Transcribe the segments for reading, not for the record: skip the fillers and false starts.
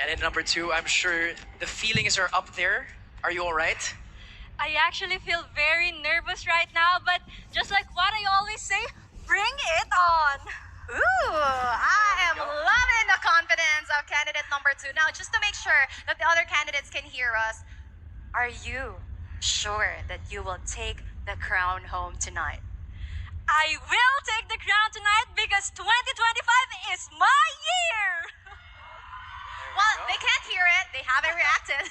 Candidate number 2, I'm sure the feelings are up there. Are you all right? I actually feel very nervous right now, but just like what I always say, bring it on! Ooh, I am loving the confidence of candidate number 2. Now, just to make sure that the other candidates can hear us, are you sure that you will take the crown home tonight? I will take the crown tonight because 2025 is my year! Well, they can't hear it. They haven't reacted.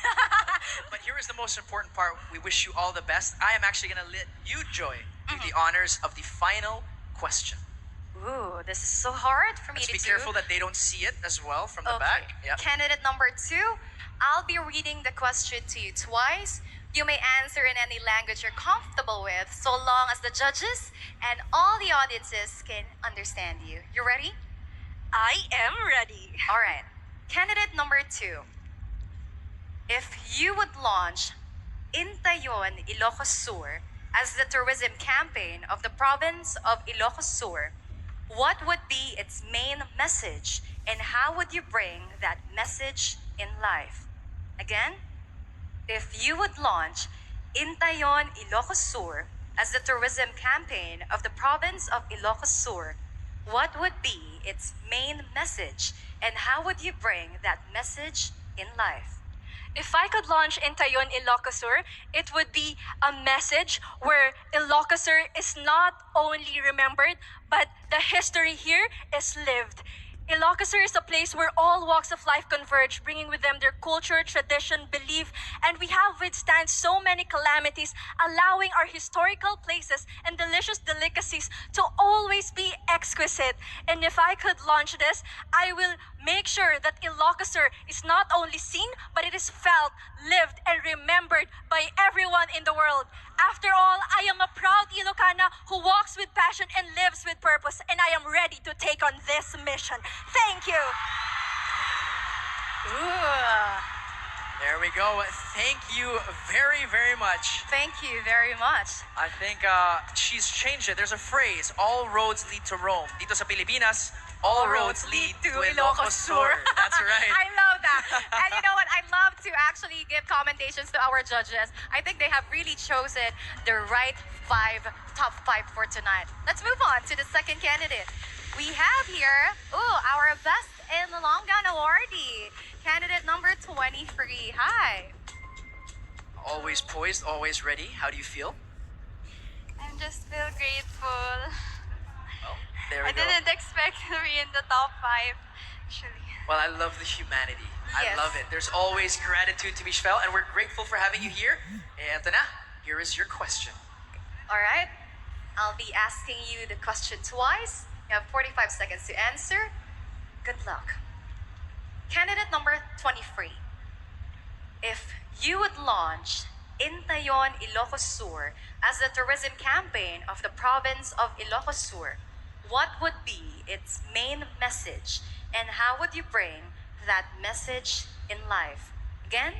But here is the most important part. We wish you all the best. I am actually going to let you, Joy, do the honors of the final question. Ooh, this is so hard for me Let's to be do. careful that they don't see it as well from the Okay. back. Yeah. Candidate number 2, I'll be reading the question to you twice. You may answer in any language you're comfortable with, so long as the judges and all the audiences can understand you. You ready? I am ready. All right. Candidate number 2. If you would launch Intayon Ilocos Sur as the tourism campaign of the province of Ilocos Sur, what would be its main message and how would you bring that message in life? Again, if you would launch Intayon Ilocos Sur as the tourism campaign of the province of Ilocos Sur, what would be its main message and how would you bring that message in life? If I could launch Intayon Ilocos Sur, it would be a message where Ilocos Sur is not only remembered, but the history here is lived. Ilocos Sur is a place where all walks of life converge, bringing with them their culture, tradition, belief, and we have withstand so many calamities, allowing our historical places and delicious delicacies to always be exquisite. And if I could launch this, I will make sure that Ilocos Sur is not only seen, but it is felt, lived, and remembered by everyone in the world. After all, I am a proud Ilocana who walks with passion and lives with purpose, and I am ready to take on this mission. Thank you. Ooh, There we go. Thank you very, very much. thank you very much. I think she's changed it. There's a phrase, all roads lead to Rome. Dito sa Pilipinas, all roads lead to Ilocos Sur. That's right. I love that. And you know what? I love to actually give commendations to our judges. I think they have really chosen the right top five for tonight. Let's move on to the second candidate. We have here, our Best in Longgan awardee, candidate number 23. Hi. Always poised, always ready. How do you feel? I just feel grateful. Oh, there we I go. didn't expect to be in the top 5, actually. Well, I love the humanity. I Yes. love it. There's always gratitude to be felt, and we're grateful for having you here. Eto na, here is your question. All right. I'll be asking you the question twice. You have 45 seconds to answer. Good luck. Candidate number 23. If you would launch Intayon Ilocos Sur as the tourism campaign of the province of Ilocos Sur, what would be its main message and how would you bring that message in life? Again,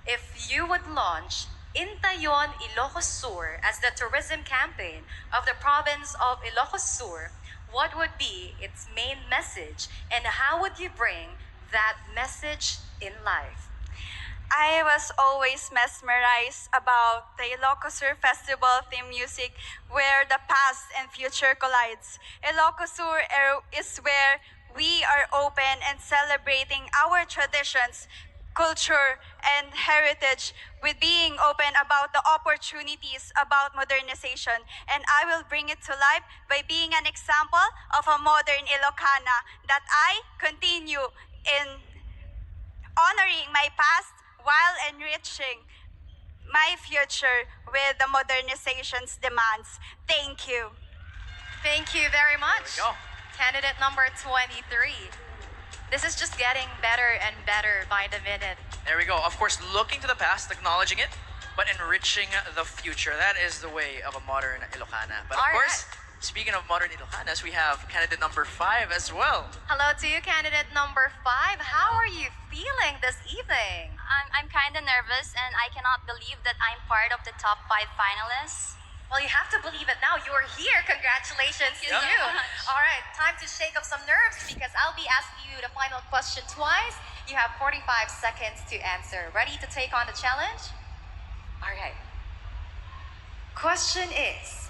if you would launch Intayon Ilocos Sur as the tourism campaign of the province of Ilocos Sur, what would be its main message and how would you bring that message in life? I was always mesmerized about the Ilocos Sur Festival theme music where the past and future collides. Ilocos Sur is where we are open and celebrating our traditions, culture, and heritage with being open about the opportunities about modernization. And I will bring it to life by being an example of a modern Ilocana that I continue in honoring my past while enriching my future with the modernization's demands. Thank you. Thank you very much. There we go. Candidate number 23. This is just getting better and better by the minute. There we go. Of course, looking to the past, acknowledging it, but enriching the future. That is the way of a modern Ilocana. But of All course, speaking of modern Ilocanas, we have candidate number 5 as well. Hello to you, candidate number 5. How are you feeling this evening? I'm kind of nervous and I cannot believe that I'm part of the top 5 finalists. Well, you have to believe it now. You're here. Congratulations to Thank you you. so much. All right, time to shake up some nerves because I'll be asking you the final question twice. You have 45 seconds to answer. Ready to take on the challenge? All right. Question is,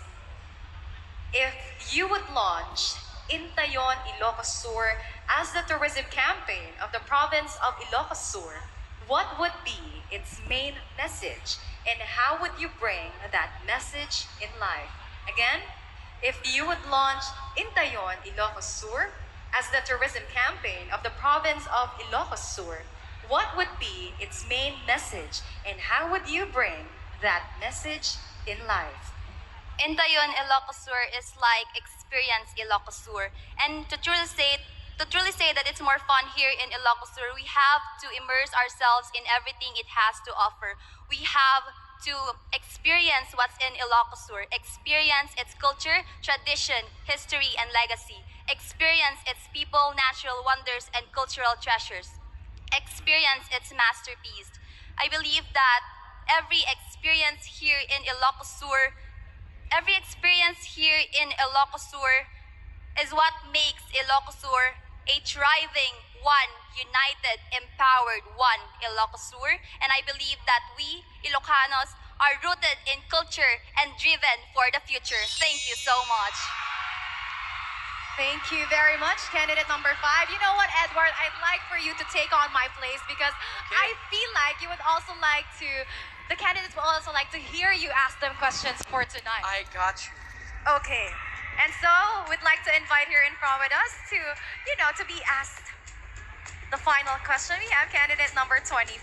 if you would launch Intayon Ilocos Sur as the tourism campaign of the province of Ilocos Sur, what would be its main message and how would you bring that message in life? Again, if you would launch Intayon Ilocos Sur as the tourism campaign of the province of Ilocos Sur, what would be its main message and how would you bring that message in life? Intayon Ilocos Sur is like experience Ilocos Sur. And to truly say that it's more fun here in Ilocos Sur, we have to immerse ourselves in everything it has to offer. We have to experience what's in Ilocos Sur, experience its culture, tradition, history, and legacy, experience its people, natural wonders, and cultural treasures, experience its masterpiece. I believe that every experience here in Ilocos Sur is what makes Ilocos Sur a thriving one, united, empowered one Ilocos Sur. And I believe that we, Ilocanos, are rooted in culture and driven for the future. Thank you so much. Thank you very much, candidate number 5. You know what, Edward? I'd like for you to take on my place because I feel like you would also like to, the candidates would also like to hear you ask them questions for tonight. I got you. Okay. And so, we'd like to invite here in front with us to, to be asked the final question. We have candidate number 25.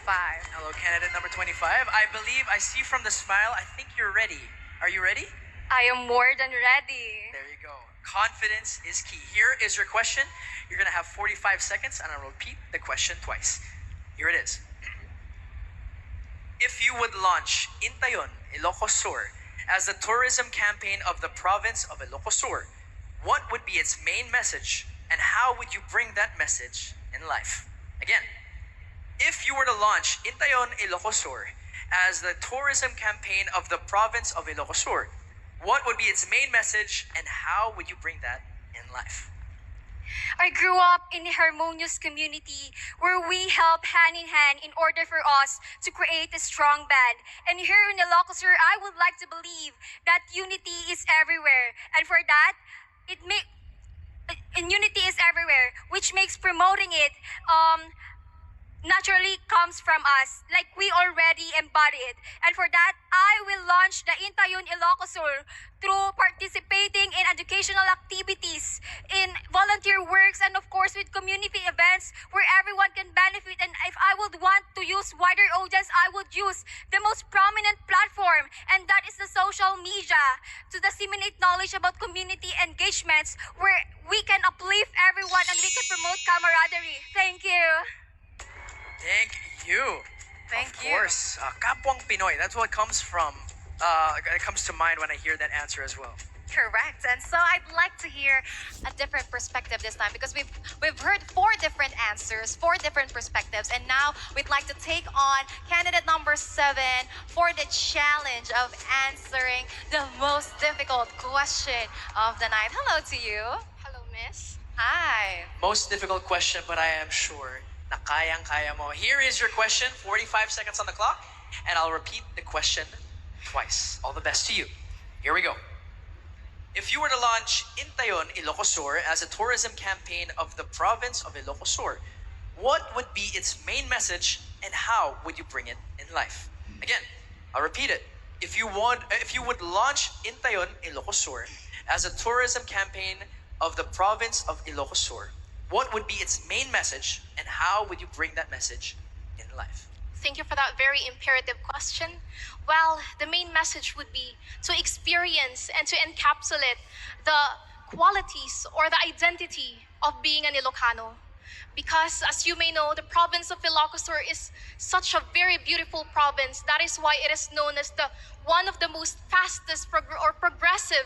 Hello, candidate number 25. I believe I see from the smile, I think you're ready. Are you ready? I am more than ready. There you go. Confidence is key. Here is your question. You're going to have 45 seconds, and I'll repeat the question twice. Here it is. If you would launch Intayon Ilocos Sur as the tourism campaign of the province of Ilocos Sur, what would be its main message, and how would you bring that message in life? Again, if you were to launch Intayon Ilocos Sur as the tourism campaign of the province of Ilocos Sur, what would be its main message and how would you bring that in life? I grew up in a harmonious community where we help hand in hand in order for us to create a strong band. And here in Ilocos Sur, I would like to believe that unity is everywhere. And for that, unity is everywhere, which makes promoting it naturally comes from us, like we already embody it. And for that, I will launch the Intayon Ilocos Sur through participating in educational activities, in volunteer works, and of course with community events where everyone can benefit. And if I would want to use wider audience, I would use the most prominent platform, and that is the social media, to disseminate knowledge about community engagements where we can uplift everyone and we can promote camaraderie. Thank you. Thank you. Thank of you. Of course. Kapwang Pinoy. That's what comes from, it comes to mind when I hear that answer as well. Correct. And so I'd like to hear a different perspective this time because we've heard 4 different answers, 4 different perspectives, and now we'd like to take on candidate number 7 for the challenge of answering the most difficult question of the night. Hello to you. Hello, miss. Hi. Most difficult question, but I am sure na kayang-kaya mo. Here is your question, 45 seconds on the clock, and I'll repeat the question twice. All the best to you. Here we go. If you were to launch Intayon Ilocos Sur as a tourism campaign of the province of Ilocos Sur, what would be its main message and how would you bring it in life? Again, I'll repeat it. If you would launch Intayon Ilocos Sur as a tourism campaign of the province of Ilocos Sur, what would be its main message and how would you bring that message in life? Thank you for that very imperative question. Well, the main message would be to experience and to encapsulate the qualities or the identity of being an Ilocano. Because as you may know, the province of Ilocos Sur is such a very beautiful province. That is why it is known as the one of the most fastest progressive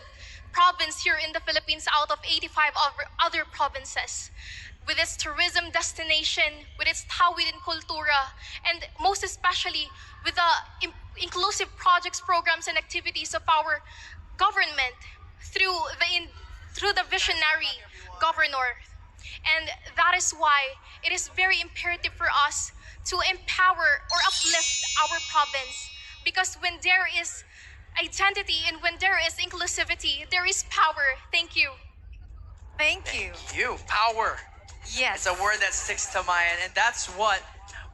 province here in the Philippines out of 85 other provinces. With its tourism destination, with its tawid and kultura, and most especially with the inclusive projects, programs, and activities of our government through the visionary governor. And that is why it is very imperative for us to empower or uplift our province. Because when there is identity and when there is inclusivity, there is power. Thank you. Thank you. You, power. Yes. It's a word that sticks to mind, and that's what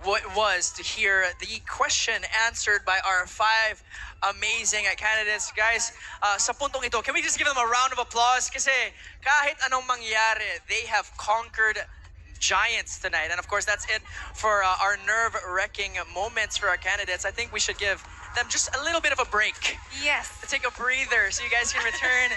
it was to hear the question answered by our 5 amazing candidates. Guys, sa puntong ito, can we just give them a round of applause? Kasi kahit anong mangyari, they have conquered giants tonight. And of course, that's it for our nerve-wracking moments for our candidates. I think we should give them just a little bit of a break. Yes. Take a breather so you guys can return